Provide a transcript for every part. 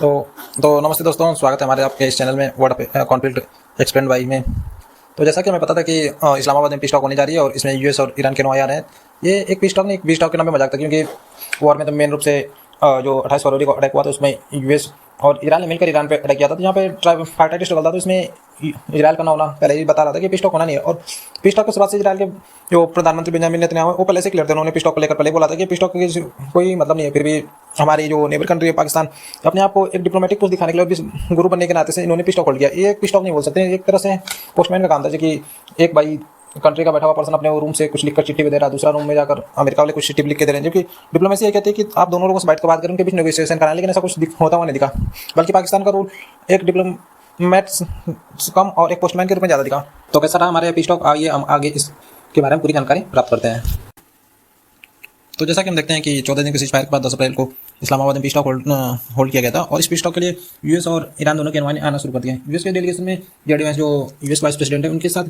तो नमस्ते दोस्तों, स्वागत है हमारे आपके इस चैनल में वर्ड कॉन्फ्लिक्ट एक्सप्लेन बाई में। तो जैसा कि हमें पता था कि इस्लामाबाद में पीस टॉक होने जा रही है और इसमें यूएस और ईरान के नुमाया आ रहे हैं। ये एक पीस टॉक नहीं, पीस टॉक के नाम में मजाक था, क्योंकि वॉर में तो मेन रूप से जो 28 फरवरी को अटैक हुआ था उसमें यूएस और ईरान ने मिलकर ईरान पे अटैक किया था। तो यहाँ पे फाइटर टेस्ट चलता था, तो इसमें इजराइल का ना होना पहले ही बता रहा था कि पीस टॉक होना नहीं है। और पीस टॉक के शुरुआत से इजराइल के जो प्रधानमंत्री बेंजामिन नेतन्याहू वो पहले से क्लियर थे। उन्होंने पीस टॉक को लेकर पहले बोला था कि पीस टॉक की कोई मतलब नहीं है। फिर भी हमारी जो नेबर कंट्री है पाकिस्तान, अपने आप को एक डिप्लोमेटिक पोस्ट दिखाने के लिए और गुरु बनने के नाते से इन्होंने पीस टॉक खोल दिया। ये पीस टॉक नहीं बोल सकते, एक तरह से पोस्टमैन का काम था कि एक भाई कंट्री का बैठा हुआ पर्सन अपने रूम से कुछ लिखकर चिट्ठी भी दे रहा है, दूसरा रूम में जाकर अमेरिका वाले कुछ चिट्ठी लिख के दे रहे हैं। जबकि डिप्लोमेसी ये कहती है कि आप दोनों लोगों से बैठ कर बात करें, उनके बीच नेगोशिएशन कराएं, लेकिन ऐसा कुछ होता हुआ नहीं दिखा। बल्कि पाकिस्तान का रूल एक डिप्लोमेट कम और एक पोस्टमैन के रूप में ज़्यादा दिखा। तो कैसा रहा हमारे पीस टॉक, आइए हम आगे इसके बारे में पूरी जानकारी प्राप्त करते हैं। तो जैसा कि हम देखते हैं कि 14 दिन के सीज़फायर के बाद 10 अप्रैल को इस्लामाबाद में पीस टॉक होल्ड किया गया था। और इस पीस टॉक के लिए यूएस और ईरान दोनों के नुमाइंदे आना शुरू कर दिए। यूएस के डेलीगेशन में जेडी वांस जो यूएस वाइस प्रेसिडेंट है, उनके साथ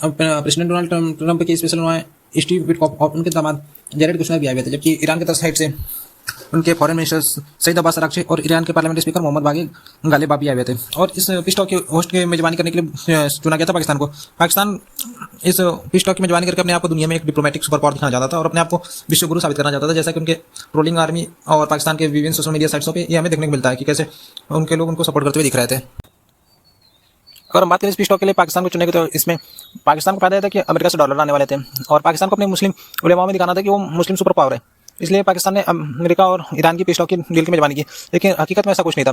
प्रेसिडेंट डोनाल्ड ट्रंप के स्पेशल नुमाइंदे स्टीव विटकॉफ और उनके दामाद जेरेड कुशनर भी आए हुए थे। जबकि ईरान की तरफ साइड से उनके foreign minister Seyed Abbas Araghchi और ईरान के पार्लियामेंट्री स्पीकर मोहम्मद बागी गालिबाफ भी आए हुए थे। और इस पीस टॉक के होस्ट की मेजबानी करने के लिए चुना गया था पाकिस्तान को। पाकिस्तान इस पीस टॉक की मेजबानी करके अपने आप को दुनिया में एक डिप्लोमेटिक सुपर पावर दिखाना चाहता था और अपने आप को विश्व गुरु साबित करना चाहता था। जैसा कि उनके ट्रोलिंग आर्मी और पाकिस्तान के विभिन्न सोशल मीडिया साइट्सों पर ये हमें देखने को मिलता है कि कैसे उनके लोग उनको सपोर्ट करते हुए दिख रहे थे। अगर हम बात करें इस पीस टॉक के लिए पाकिस्तान को चुनने की, तो इसमें पाकिस्तान को फायदा था कि अमेरिका से डॉलर आने वाले थे और पाकिस्तान को अपने मुस्लिम उलेमा में दिखाना था कि वो मुस्लिम सुपर पावर है। इसलिए पाकिस्तान ने अमेरिका और ईरान की पीस टॉक की डील की मेजबानी की। लेकिन हकीकत में ऐसा कुछ नहीं था।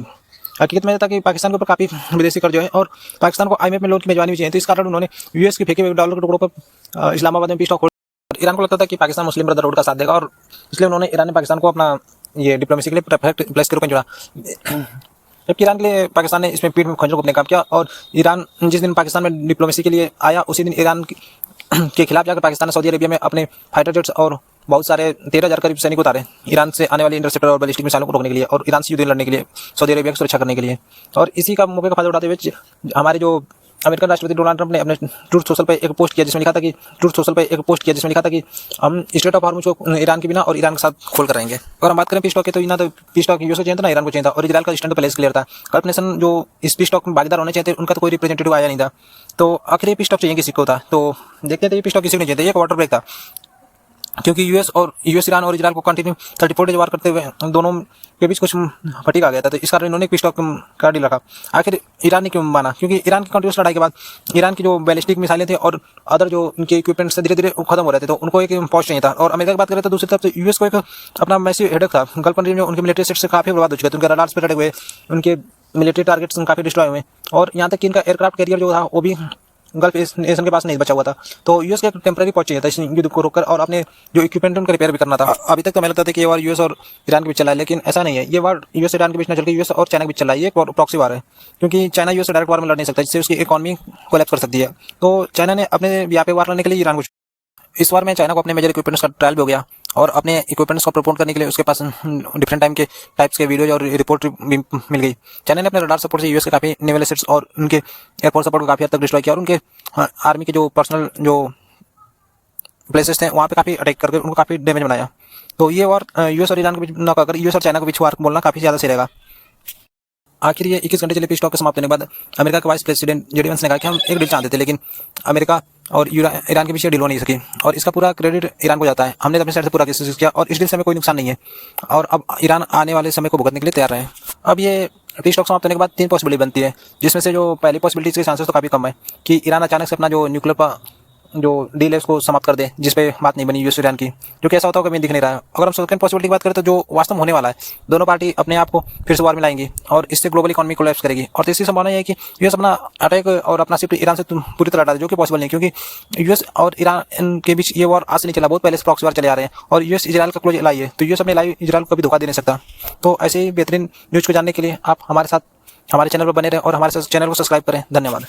हकीकत में था कि पाकिस्तान के ऊपर काफ़ी विदेशी कर्ज है और पाकिस्तान को IMF में लोन की मेजबानी भी चाहिए। तो इस कारण उन्होंने यूएस के फेंके हुए डॉलर के टुकड़ों पर इस्लामाबाद में पीस टॉक ईरान को लगता था कि पाकिस्तान मुस्लिम ब्रदरहुड का साथ देगा और इसलिए उन्होंने ईरान ने पाकिस्तान को अपना ये डिप्लोमेसी के लिए परफेक्ट प्लेस के रूप में चुना। जबकि ईरान के लिए पाकिस्तान ने इसमें पीठ में खंजर घोंपने का काम किया। और ईरान जिस दिन पाकिस्तान में डिप्लोमेसी के लिए आया, उसी दिन ईरान के खिलाफ जाकर पाकिस्तान ने सऊदी अरेबिया में अपने फाइटर जेट्स और बहुत सारे 13,000 करीब सैनिक उतारे ईरान से आने वाली इंटरसेप्टर और बैलिस्टिक मिसाइलों को रोकने के लिए और ईरान से युद्ध लड़ने के लिए, सऊदी अरेबिया की सुरक्षा करने के लिए। और इसी का मौके का फायदा उठाते हुए हमारे जो अमेरिकन राष्ट्रपति डोनाल्ड ट्रंप ने अपने ट्रूथ सोशल पे एक पोस्ट किया जिसमें लिखा था कि हम स्टेट ऑफ हॉर्मुज को ईरान के बिना और ईरान के साथ खोल कर रहेंगे। अगर हम बात करें पीस टॉक की, तो ना तो पीस टॉक यूएस को चाहिए था, ना ईरान को चाहिए था। और इजराइल का स्टैंड पहले क्लियर था। गल्फ नेशन जो इस पीस टॉक में भागीदार होने चाहिए थे, उनका तो कोई रिप्रेजेंटेटिव आया नहीं था। तो आखिर ये पीस टॉक चाहिए किसी को था। तो देखते थे ये पीस टॉक किसी को नहीं चाहिए, एक वाटर ब्रेक था, क्योंकि यूएस ईरान और इजराइल को कंटिन्यू 34 डेज वार करते हुए दोनों के बीच कुछ फटीक आ गया था। तो इस कारण इन्होंने पीस टॉक का डील रखा। आखिर ईरान ने क्यों माना? क्योंकि ईरान की कंटिन्यूस लड़ाई के बाद ईरान की जो बैलिस्टिक मिसाइलें थे और अदर जो उनके इक्विपमेंट्स थे धीरे धीरे खत्म हो रहे थे, तो उनको एक पहुंच चाहिए था। और अमेरिका की बात करें तो दूसरी तरफ से यूएस को एक अपना मैसिव हेडेक था। गल्फ कंट्री में उनके मिलिट्री सेट से काफ़ी बर्बाद हो चुके थे, उनके रडार्स पे अटैक हुए, उनके मिलिट्री टारगेट्स काफ़ी डिस्ट्रॉय हुए और यहाँ तक कि इनका एयरक्राफ्ट कैरियर जो था वो भी गल्फ नेशन के पास नहीं बचा हुआ था। तो यूएस का एक टेम्पररी पहुंच चाहिए था इस युद्ध को रोककर और अपने जो इक्विपमेंट उनका रिपेयर भी करना था। अभी तक तो हमें लगता था कि ये वार यूएस और ईरान के बीच चला है, लेकिन ऐसा नहीं है। ये वार यूएस ईरान के बीच न चल के यूएस और चाइना के बीच चला है। ये एक प्रॉक्सी वार है, क्योंकि चाइना यूएस से डायरेक्ट वार में लड़ नहीं सकता, जिससे उसकी इकॉनमी कोलैप्स कर सकती है। तो चाइना ने अपने यहाँ पे वार लड़ने के लिए ईरान को, इस बार में चाइना को अपने मेजर इक्विपमेंट्स का ट्रायल भी हो गया और अपने इक्विपमेंट्स को प्रमोट करने के लिए उसके पास डिफरेंट टाइम के टाइप्स के वीडियोज और रिपोर्ट भी मिल गई। चाइना ने अपने रडार सपोर्ट से यूएस के काफ़ी नेवल एसेट्स और उनके एयरफोर्स सपोर्ट को काफ़ी हद तक डिस्ट्रॉय किया और उनके आर्मी के जो पर्सनल जो प्लेसेस थे वहाँ पे काफ़ी अटैक करके उनको काफ़ी डैमेज बनाया। तो ये वार यूएस और ईरान के बीच न कर यूएस और चाइना के बीच वार बोलना काफ़ी ज़्यादा सही रहेगा। आखिर ये 21 घंटे चले पीस टॉक के समाप्त होने के बाद अमेरिका के वाइस प्रेसिडेंट जेडी वांस ने कहा कि हम एक डील चाहते थे, लेकिन अमेरिका और ईरान के बीच डील हो नहीं सकी और इसका पूरा क्रेडिट ईरान को जाता है। हमने अपनी साइड से पूरा कोशिश किया और इस डील से हमें कोई नुकसान नहीं है और अब ईरान आने वाले समय को भुगतने के लिए तैयार है। अब ये पीस टॉक समाप्त होने के बाद 3 पॉसिबिलिटी बनती है, जिसमें से जो पहली पॉसिबिलिटी के चांसेस तो काफ़ी कम है कि ईरान अचानक से अपना जो न्यूक्लियर जो डील है उसको समाप्त कर दे, जिस पे बात नहीं बनी यूएस ईरान की, जो कि ऐसा होता होगा कभी दिख नहीं रहा है। अगर हम सेकंड पॉसिबिलिटी की बात करें तो जो वास्तव में होने वाला है, दोनों पार्टी अपने आप को फिर से वार में लाएंगी और इससे ग्लोबल इकोनॉमी कोलैप्स करेगी। और तीसरी संभावना यह है कि यूएस अपना अटैक और अपना शिफ्ट ईरान से पूरी तरह हटा दे, जो कि पॉसिबल नहीं, क्योंकि यूएस और ईरान के बीच ये वार आज से नहीं चला, बहुत पहले से प्रॉक्सी वार चले आ रहे हैं और यूएस इजराइल का क्लोज लाई है। तो यूएस अपने लाई इजराइल को कभी धोखा दे नहीं सकता। तो ऐसे ही बेहतरीन न्यूज़ को जानने के लिए आप हमारे साथ हमारे चैनल पर बने रहें और हमारे चैनल को सब्सक्राइब करें। धन्यवाद।